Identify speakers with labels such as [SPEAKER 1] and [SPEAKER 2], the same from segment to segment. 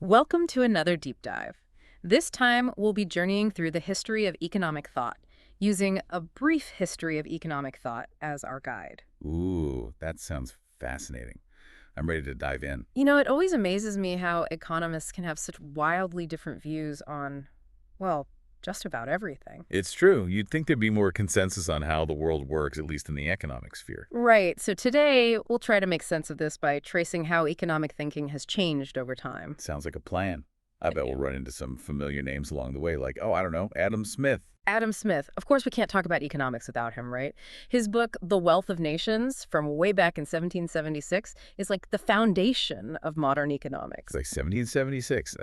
[SPEAKER 1] Welcome to another deep dive. This time, we'll be journeying through the history of economic thought, using a brief history of economic thought as our guide.
[SPEAKER 2] Ooh, that sounds fascinating. I'm ready to dive in.
[SPEAKER 1] It always amazes me how economists can have such wildly different views on, well, just about everything.
[SPEAKER 2] It's true. You'd think there'd be more consensus on how the world works, at least in the economic sphere.
[SPEAKER 1] Right, so today, we'll try to make sense of this by tracing how economic thinking has changed over time.
[SPEAKER 2] Sounds like a plan. I bet we'll run into some familiar names along the way, like, oh, I don't know, Adam Smith.
[SPEAKER 1] Adam Smith. Of course, we can't talk about economics without him, right? His book, The Wealth of Nations, from way back in 1776, is like the foundation of modern economics.
[SPEAKER 2] It's like 1776.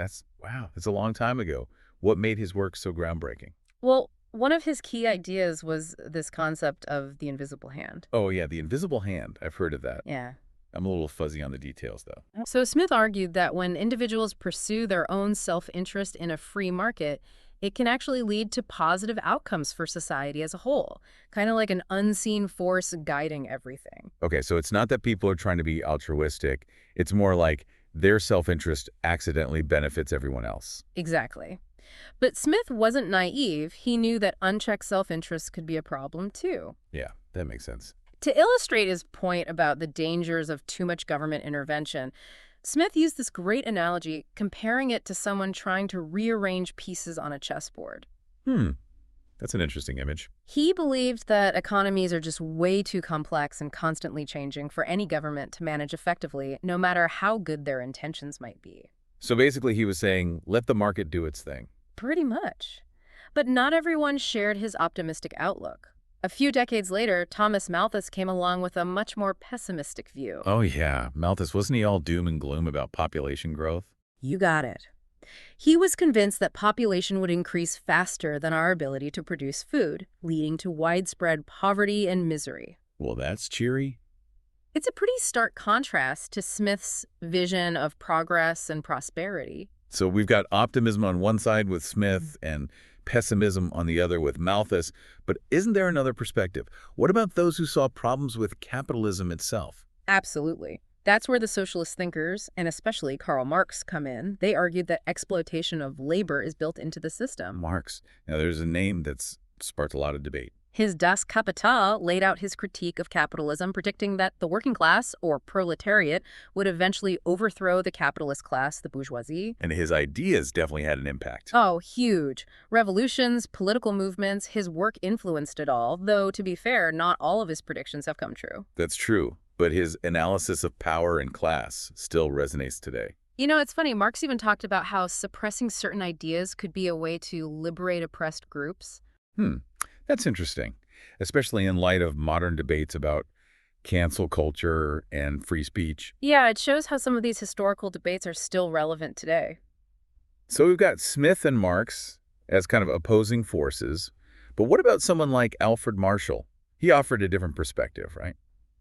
[SPEAKER 2] Wow, that's a long time ago. What made his work so groundbreaking?
[SPEAKER 1] Well, one of his key ideas was this concept of the invisible hand.
[SPEAKER 2] Oh, yeah, the invisible hand. I've heard of that.
[SPEAKER 1] Yeah.
[SPEAKER 2] I'm a little fuzzy on the details, though.
[SPEAKER 1] So Smith argued that when individuals pursue their own self-interest in a free market, it can actually lead to positive outcomes for society as a whole, kind of like an unseen force guiding everything.
[SPEAKER 2] Okay, so it's not that people are trying to be altruistic. It's more like their self-interest accidentally benefits everyone else.
[SPEAKER 1] Exactly. But Smith wasn't naive. He knew that unchecked self-interest could be a problem, too.
[SPEAKER 2] Yeah, that makes sense.
[SPEAKER 1] To illustrate his point about the dangers of too much government intervention, Smith used this great analogy, comparing it to someone trying to rearrange pieces on a chessboard.
[SPEAKER 2] That's an interesting image.
[SPEAKER 1] He believed that economies are just way too complex and constantly changing for any government to manage effectively, no matter how good their intentions might be.
[SPEAKER 2] So basically he was saying, let the market do its thing.
[SPEAKER 1] Pretty much. But not everyone shared his optimistic outlook. A few decades later, Thomas Malthus came along with a much more pessimistic view.
[SPEAKER 2] Oh yeah, Malthus, wasn't he all doom and gloom about population growth?
[SPEAKER 1] You got it. He was convinced that population would increase faster than our ability to produce food, leading to widespread poverty and misery.
[SPEAKER 2] Well, that's cheery.
[SPEAKER 1] It's a pretty stark contrast to Smith's vision of progress and prosperity.
[SPEAKER 2] So we've got optimism on one side with Smith and pessimism on the other with Malthus, but isn't there another perspective? What about those who saw problems with capitalism itself?
[SPEAKER 1] Absolutely. That's where the socialist thinkers, and especially Karl Marx, come in. They argued that exploitation of labor is built into the system.
[SPEAKER 2] Marx. Now, there's a name that's sparked a lot of debate.
[SPEAKER 1] His Das Kapital laid out his critique of capitalism, predicting that the working class, or proletariat, would eventually overthrow the capitalist class, the bourgeoisie.
[SPEAKER 2] And his ideas definitely had an impact.
[SPEAKER 1] Oh, huge. Revolutions, political movements, his work influenced it all, though, to be fair, not all of his predictions have come true.
[SPEAKER 2] That's true, but his analysis of power and class still resonates today.
[SPEAKER 1] It's funny, Marx even talked about how suppressing certain ideas could be a way to liberate oppressed groups.
[SPEAKER 2] That's interesting, especially in light of modern debates about cancel culture and free speech.
[SPEAKER 1] Yeah, it shows how some of these historical debates are still relevant today.
[SPEAKER 2] So we've got Smith and Marx as kind of opposing forces, but what about someone like Alfred Marshall? He offered a different perspective, right?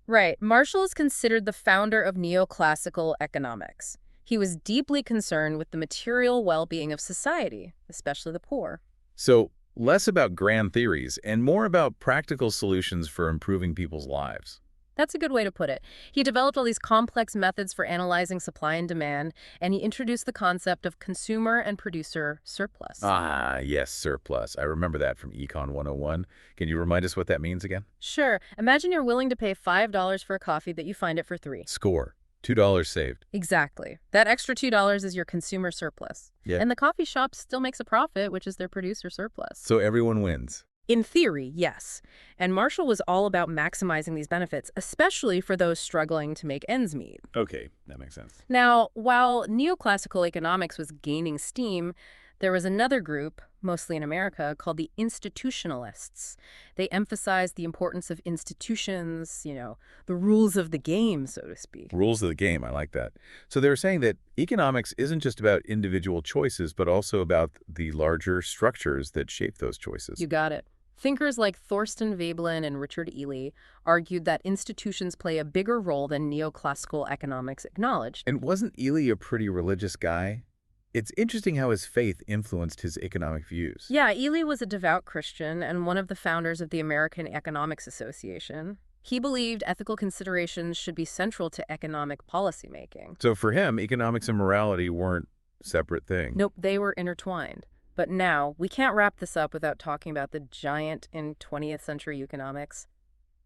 [SPEAKER 1] Right. Marshall is considered the founder of neoclassical economics. He was deeply concerned with the material well-being of society, especially the poor.
[SPEAKER 2] So less about grand theories and more about practical solutions for improving people's lives.
[SPEAKER 1] That's a good way to put it. He developed all these complex methods for analyzing supply and demand, and he introduced the concept of consumer and producer surplus.
[SPEAKER 2] Ah, yes, surplus. I remember that from Econ 101. Can you remind us what that means again?
[SPEAKER 1] Sure. Imagine you're willing to pay $5 for a coffee that you find it for $3.
[SPEAKER 2] Score. $2 saved.
[SPEAKER 1] Exactly. That extra $2 is your consumer surplus.
[SPEAKER 2] Yeah.
[SPEAKER 1] And the coffee shop still makes a profit, which is their producer surplus.
[SPEAKER 2] So everyone wins.
[SPEAKER 1] In theory, yes. And Marshall was all about maximizing these benefits, especially for those struggling to make ends meet.
[SPEAKER 2] Okay, that makes sense.
[SPEAKER 1] Now, while neoclassical economics was gaining steam, there was another group, mostly in America, called the institutionalists. They emphasized the importance of institutions, the rules of the game, so to speak.
[SPEAKER 2] Rules of the game, I like that. So they were saying that economics isn't just about individual choices, but also about the larger structures that shape those choices.
[SPEAKER 1] You got it. Thinkers like Thorstein Veblen and Richard Ely argued that institutions play a bigger role than neoclassical economics acknowledged.
[SPEAKER 2] And wasn't Ely a pretty religious guy? It's interesting how his faith influenced his economic views.
[SPEAKER 1] Yeah, Ely was a devout Christian and one of the founders of the American Economics Association. He believed ethical considerations should be central to economic policymaking.
[SPEAKER 2] So for him, economics and morality weren't separate thing.
[SPEAKER 1] Nope, they were intertwined. But now, we can't wrap this up without talking about the giant in 20th century economics,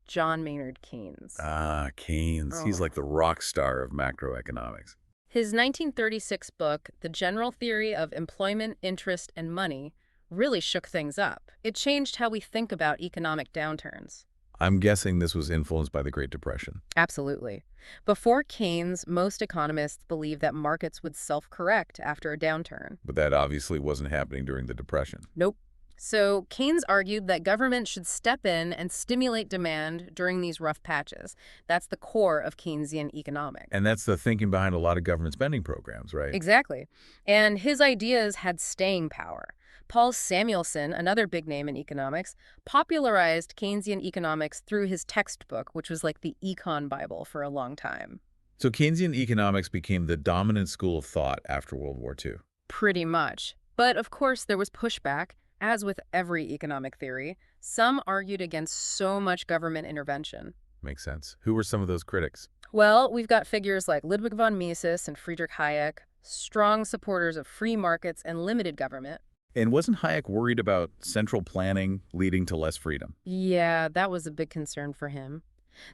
[SPEAKER 1] John Maynard Keynes.
[SPEAKER 2] Ah, Keynes. He's
[SPEAKER 1] Oh.
[SPEAKER 2] like the rock star of macroeconomics.
[SPEAKER 1] His 1936 book, The General Theory of Employment, Interest, and Money, really shook things up. It changed how we think about economic downturns.
[SPEAKER 2] I'm guessing this was influenced by the Great Depression.
[SPEAKER 1] Absolutely. Before Keynes, most economists believed that markets would self-correct after a downturn.
[SPEAKER 2] But that obviously wasn't happening during the Depression.
[SPEAKER 1] Nope. So Keynes argued that government should step in and stimulate demand during these rough patches. That's the core of Keynesian economics.
[SPEAKER 2] And that's the thinking behind a lot of government spending programs, right?
[SPEAKER 1] Exactly. And his ideas had staying power. Paul Samuelson, another big name in economics, popularized Keynesian economics through his textbook, which was like the econ Bible for a long time.
[SPEAKER 2] So Keynesian economics became the dominant school of thought after World War II.
[SPEAKER 1] Pretty much. But of course, there was pushback. As with every economic theory, some argued against so much government intervention.
[SPEAKER 2] Makes sense. Who were some of those critics?
[SPEAKER 1] Well, we've got figures like Ludwig von Mises and Friedrich Hayek, strong supporters of free markets and limited government.
[SPEAKER 2] And wasn't Hayek worried about central planning leading to less freedom?
[SPEAKER 1] Yeah, that was a big concern for him.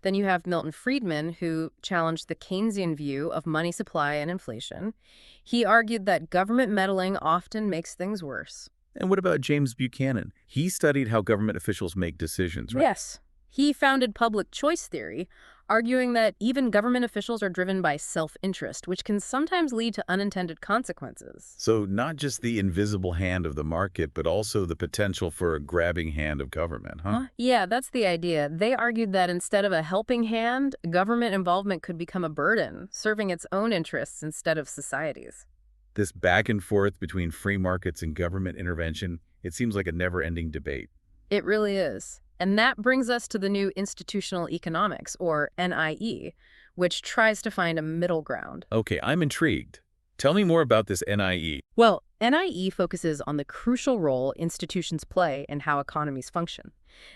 [SPEAKER 1] Then you have Milton Friedman, who challenged the Keynesian view of money supply and inflation. He argued that government meddling often makes things worse.
[SPEAKER 2] And what about James Buchanan? He studied how government officials make decisions, right?
[SPEAKER 1] Yes. He founded public choice theory, arguing that even government officials are driven by self-interest, which can sometimes lead to unintended consequences.
[SPEAKER 2] So not just the invisible hand of the market, but also the potential for a grabbing hand of government, huh?
[SPEAKER 1] Yeah, that's the idea. They argued that instead of a helping hand, government involvement could become a burden, serving its own interests instead of society's.
[SPEAKER 2] This back and forth between free markets and government intervention, it seems like a never-ending debate.
[SPEAKER 1] It really is. And that brings us to the new institutional economics, or NIE, which tries to find a middle ground.
[SPEAKER 2] Okay, I'm intrigued. Tell me more about this NIE.
[SPEAKER 1] Well, NIE focuses on the crucial role institutions play in how economies function.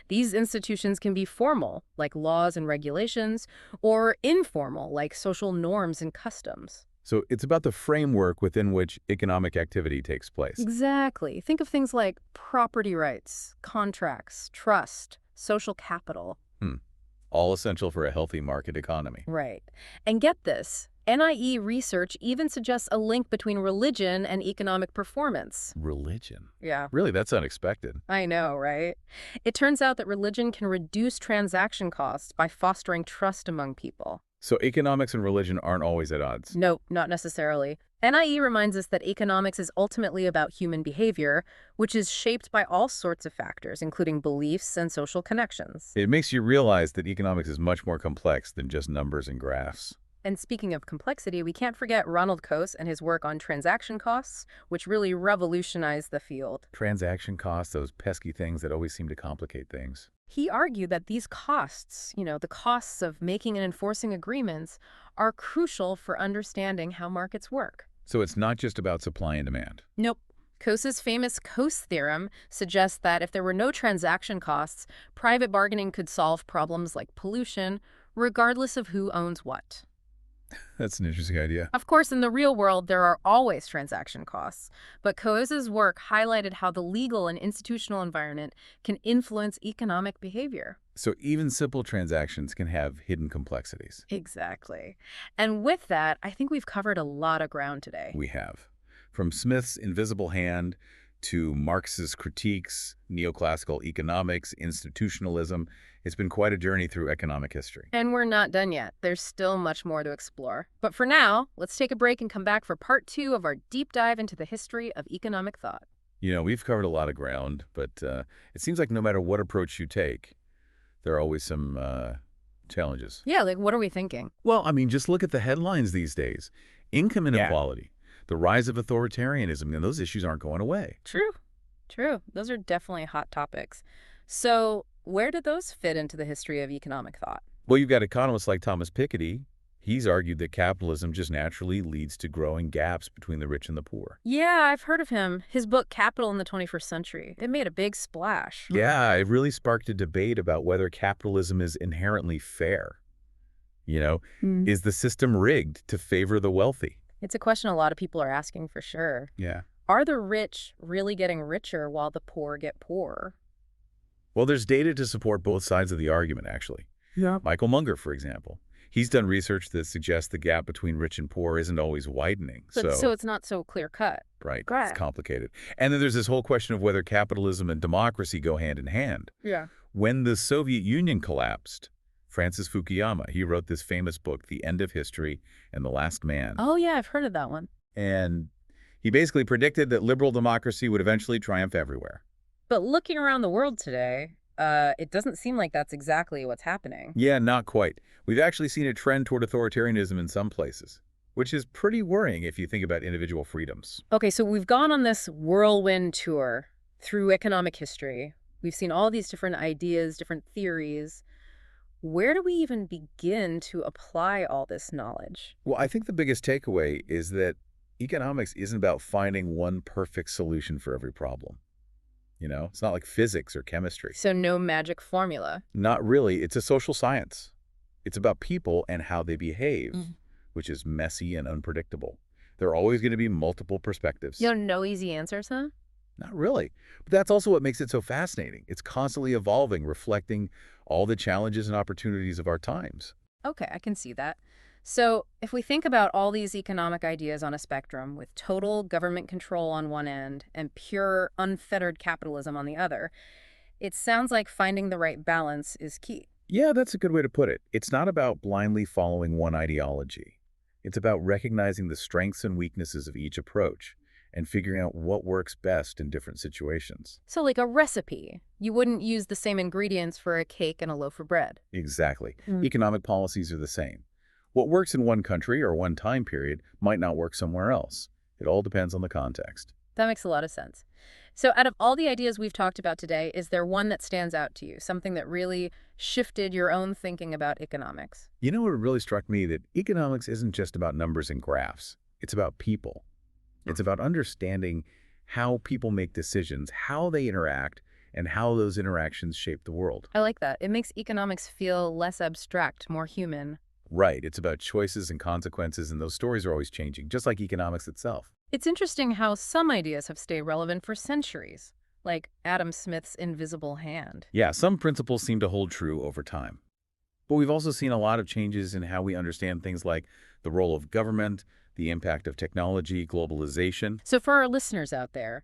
[SPEAKER 1] These institutions can be formal, like laws and regulations, or informal, like social norms and customs.
[SPEAKER 2] So it's about the framework within which economic activity takes place.
[SPEAKER 1] Exactly. Think of things like property rights, contracts, trust, social capital.
[SPEAKER 2] All essential for a healthy market economy.
[SPEAKER 1] Right. And get this, NIE research even suggests a link between religion and economic performance.
[SPEAKER 2] Religion.
[SPEAKER 1] Yeah,
[SPEAKER 2] Really, that's unexpected.
[SPEAKER 1] I know, right? It turns out that religion can reduce transaction costs by fostering trust among people.
[SPEAKER 2] So economics and religion aren't always at odds.
[SPEAKER 1] No, not necessarily. NIE reminds us that economics is ultimately about human behavior, which is shaped by all sorts of factors, including beliefs and social connections.
[SPEAKER 2] It makes you realize that economics is much more complex than just numbers and graphs.
[SPEAKER 1] And speaking of complexity, we can't forget Ronald Coase and his work on transaction costs, which really revolutionized the field.
[SPEAKER 2] Transaction costs, those pesky things that always seem to complicate things.
[SPEAKER 1] He argued that these costs, the costs of making and enforcing agreements, are crucial for understanding how markets work.
[SPEAKER 2] So it's not just about supply and demand.
[SPEAKER 1] Nope. Coase's famous Coase theorem suggests that if there were no transaction costs, private bargaining could solve problems like pollution, regardless of who owns what.
[SPEAKER 2] That's an interesting idea.
[SPEAKER 1] Of course, in the real world, there are always transaction costs, but Coase's work highlighted how the legal and institutional environment can influence economic behavior.
[SPEAKER 2] So even simple transactions can have hidden complexities.
[SPEAKER 1] Exactly. And with that, I think we've covered a lot of ground today.
[SPEAKER 2] We have. From Smith's invisible hand to Marx's critiques, neoclassical economics, institutionalism, it's been quite a journey through economic history.
[SPEAKER 1] And we're not done yet. There's still much more to explore. But for now, let's take a break and come back for part 2 of our deep dive into the history of economic thought.
[SPEAKER 2] You know, we've covered a lot of ground, but it seems like no matter what approach you take, there are always some challenges.
[SPEAKER 1] Yeah, like what are we thinking?
[SPEAKER 2] Well, I mean, just look at the headlines these days. Income inequality, the rise of authoritarianism, and those issues aren't going away.
[SPEAKER 1] True. Those are definitely hot topics. So where do those fit into the history of economic thought?
[SPEAKER 2] Well, you've got economists like Thomas Piketty. He's argued that capitalism just naturally leads to growing gaps between the rich and the poor.
[SPEAKER 1] Yeah, I've heard of him. His book, Capital in the 21st Century, it made a big splash.
[SPEAKER 2] Yeah, it really sparked a debate about whether capitalism is inherently fair. You know, is the system rigged to favor the wealthy?
[SPEAKER 1] It's a question a lot of people are asking for sure.
[SPEAKER 2] Yeah.
[SPEAKER 1] Are the rich really getting richer while the poor get poorer?
[SPEAKER 2] Well, there's data to support both sides of the argument, actually.
[SPEAKER 1] Yeah.
[SPEAKER 2] Michael Munger, for example. He's done research that suggests the gap between rich and poor isn't always widening.
[SPEAKER 1] So
[SPEAKER 2] So,
[SPEAKER 1] it's not so clear cut.
[SPEAKER 2] right, it's
[SPEAKER 1] Right.
[SPEAKER 2] complicated. And then there's this whole question of whether capitalism and democracy go hand in hand.
[SPEAKER 1] Yeah.
[SPEAKER 2] When the Soviet Union collapsed, Francis Fukuyama, he wrote this famous book, The End of History and the Last Man.
[SPEAKER 1] Oh, yeah, I've heard of that one.
[SPEAKER 2] And he basically predicted that liberal democracy would eventually triumph everywhere.
[SPEAKER 1] But looking around the world today, it doesn't seem like that's exactly what's happening.
[SPEAKER 2] Yeah, not quite. We've actually seen a trend toward authoritarianism in some places, which is pretty worrying if you think about individual freedoms.
[SPEAKER 1] Okay, so we've gone on this whirlwind tour through economic history. We've seen all these different ideas, different theories. Where do we even begin to apply all this knowledge?
[SPEAKER 2] Well, I think the biggest takeaway is that economics isn't about finding one perfect solution for every problem. It's not like physics or chemistry.
[SPEAKER 1] So no magic formula.
[SPEAKER 2] Not really. It's a social science. It's about people and how they behave,
[SPEAKER 1] Mm.
[SPEAKER 2] which is messy and unpredictable. There are always going to be multiple perspectives.
[SPEAKER 1] No easy answers, huh?
[SPEAKER 2] Not really. But that's also what makes it so fascinating. It's constantly evolving, reflecting all the challenges and opportunities of our times.
[SPEAKER 1] Okay, I can see that. So if we think about all these economic ideas on a spectrum with total government control on one end and pure unfettered capitalism on the other, it sounds like finding the right balance is key.
[SPEAKER 2] Yeah, that's a good way to put it. It's not about blindly following one ideology. It's about recognizing the strengths and weaknesses of each approach and figuring out what works best in different situations.
[SPEAKER 1] So like a recipe, you wouldn't use the same ingredients for a cake and a loaf of bread.
[SPEAKER 2] Exactly.
[SPEAKER 1] Mm.
[SPEAKER 2] Economic policies are the same. What works in one country or one time period might not work somewhere else. It all depends on the context.
[SPEAKER 1] That makes a lot of sense. So out of all the ideas we've talked about today, is there one that stands out to you, something that really shifted your own thinking about economics?
[SPEAKER 2] You know what really struck me? That economics isn't just about numbers and graphs. It's about people. It's about understanding how people make decisions, how they interact, and how those interactions shape the world.
[SPEAKER 1] I like that. It makes economics feel less abstract, more human.
[SPEAKER 2] Right. It's about choices and consequences, and those stories are always changing, just like economics itself.
[SPEAKER 1] It's interesting how some ideas have stayed relevant for centuries, like Adam Smith's invisible hand.
[SPEAKER 2] Yeah, some principles seem to hold true over time. But we've also seen a lot of changes in how we understand things like the role of government, the impact of technology, globalization.
[SPEAKER 1] So for our listeners out there,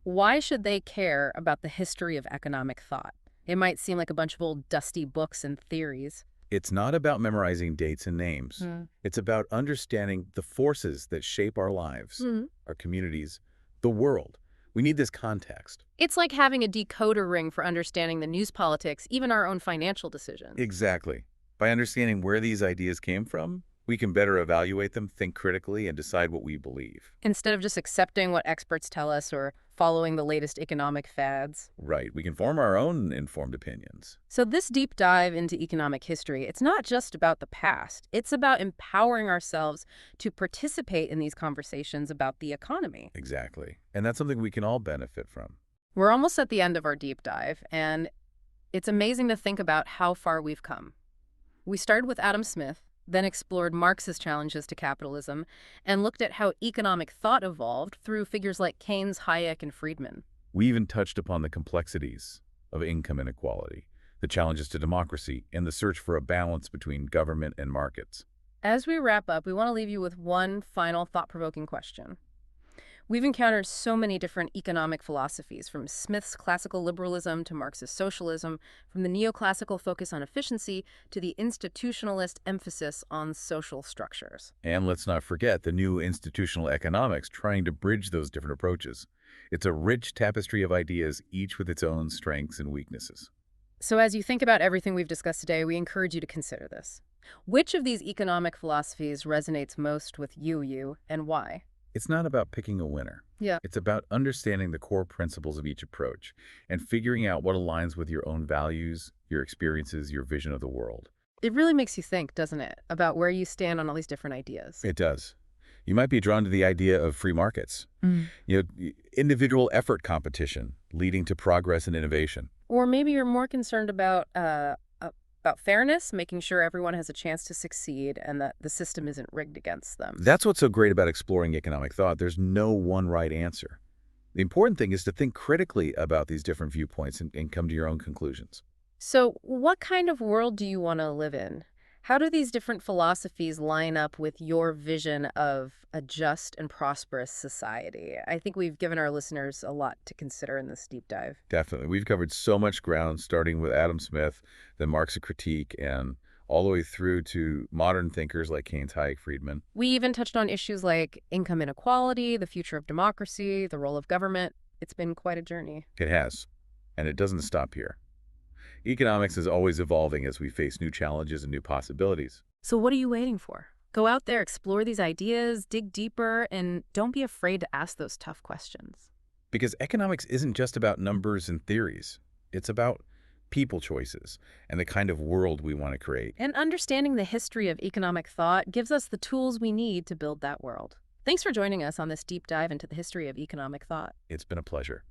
[SPEAKER 1] why should they care about the history of economic thought? It might seem like a bunch of old dusty books and theories.
[SPEAKER 2] It's not about memorizing dates and names.
[SPEAKER 1] Mm.
[SPEAKER 2] It's about understanding the forces that shape our lives,
[SPEAKER 1] Mm.
[SPEAKER 2] our communities, the world. We need this context.
[SPEAKER 1] It's like having a decoder ring for understanding the news politics, even our own financial decisions.
[SPEAKER 2] Exactly. By understanding where these ideas came from, we can better evaluate them, think critically, and decide what we believe.
[SPEAKER 1] Instead of just accepting what experts tell us or following the latest economic fads.
[SPEAKER 2] Right. We can form our own informed opinions.
[SPEAKER 1] So this deep dive into economic history, it's not just about the past. It's about empowering ourselves to participate in these conversations about the economy.
[SPEAKER 2] Exactly. And that's something we can all benefit from.
[SPEAKER 1] We're almost at the end of our deep dive, and it's amazing to think about how far we've come. We started with Adam Smith, then explored Marx's challenges to capitalism, and looked at how economic thought evolved through figures like Keynes, Hayek, and Friedman.
[SPEAKER 2] We even touched upon the complexities of income inequality, the challenges to democracy, and the search for a balance between government and markets.
[SPEAKER 1] As we wrap up, we want to leave you with one final thought-provoking question. We've encountered so many different economic philosophies, from Smith's classical liberalism to Marx's socialism, from the neoclassical focus on efficiency to the institutionalist emphasis on social structures.
[SPEAKER 2] And let's not forget the new institutional economics trying to bridge those different approaches. It's a rich tapestry of ideas, each with its own strengths and weaknesses.
[SPEAKER 1] So as you think about everything we've discussed today, we encourage you to consider this. Which of these economic philosophies resonates most with you, and why?
[SPEAKER 2] It's not about picking a winner.
[SPEAKER 1] Yeah.
[SPEAKER 2] It's about understanding the core principles of each approach and figuring out what aligns with your own values, your experiences, your vision of the world.
[SPEAKER 1] It really makes you think, doesn't it, about where you stand on all these different ideas.
[SPEAKER 2] It does. You might be drawn to the idea of free markets,
[SPEAKER 1] Mm.
[SPEAKER 2] Individual effort competition leading to progress and innovation.
[SPEAKER 1] Or maybe you're more concerned about About fairness, making sure everyone has a chance to succeed and that the system isn't rigged against them.
[SPEAKER 2] That's what's so great about exploring economic thought. There's no one right answer. The important thing is to think critically about these different viewpoints and come to your own conclusions.
[SPEAKER 1] So, what kind of world do you want to live in? How do these different philosophies line up with your vision of a just and prosperous society? I think we've given our listeners a lot to consider in this deep dive.
[SPEAKER 2] Definitely. We've covered so much ground, starting with Adam Smith, then Marx's critique, and all the way through to modern thinkers like Keynes, Hayek, Friedman.
[SPEAKER 1] We even touched on issues like income inequality, the future of democracy, the role of government. It's been quite a journey.
[SPEAKER 2] It has. And it doesn't stop here. Economics is always evolving as we face new challenges and new possibilities.
[SPEAKER 1] So, what are you waiting for? Go out there, explore these ideas, dig deeper, and don't be afraid to ask those tough questions.
[SPEAKER 2] Because economics isn't just about numbers and theories. It's about people choices and the kind of world we want to create.
[SPEAKER 1] And understanding the history of economic thought gives us the tools we need to build that world. Thanks for joining us on this deep dive into the history of economic thought.
[SPEAKER 2] It's been a pleasure.